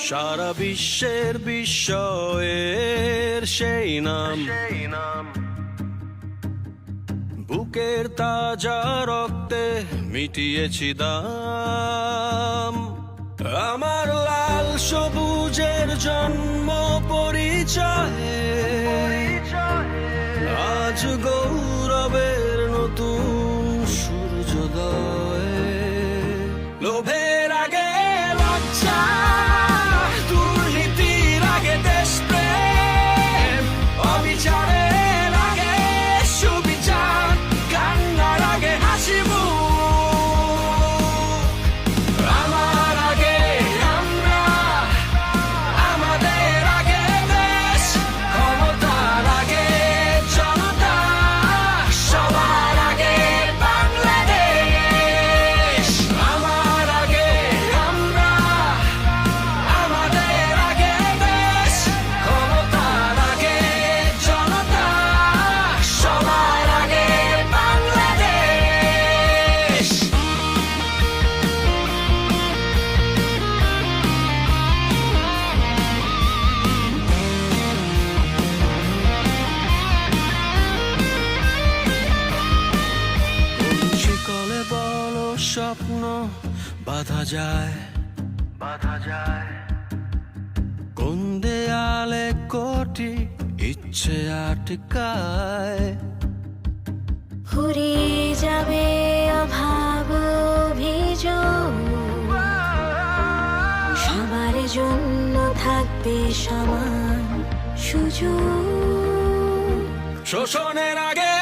সারা বিশ্বের বিস্ময়ের সেই নাম, বুকের তাজা রক্তে মিটিয়েছি দাম। আমার লাল সবুজের জন্ম পরিচয়ে আজ গৌরবের নতুন সূর্যোদয়। লোভের আগে লজ্জা, দুর্নীতির আগে দেশপ্রেম, অবিচারের আগে সুবিচার, কান্নার আগে হাসি মুখ। আমার আগে আমরা, আমাদের আগে দেশ, ক্ষমতার আগে জনতা, সবার আগে বাংলাদেশ। আমার আগে আমরা, আমাদের আগে দেশ, ক্ষমতার আগে জনতা, সবার আগে বাংলাদেশ। শিকলে বলো স্বপ্ন বাঁধা যায়, কোন দেয়ালে কোটি ইচ্ছে আটকায়। ফুরিয়ে যাবে অভাব অভিযোগ, সবার জন্য থাকবে সমান সুযোগ। শোষণের আগে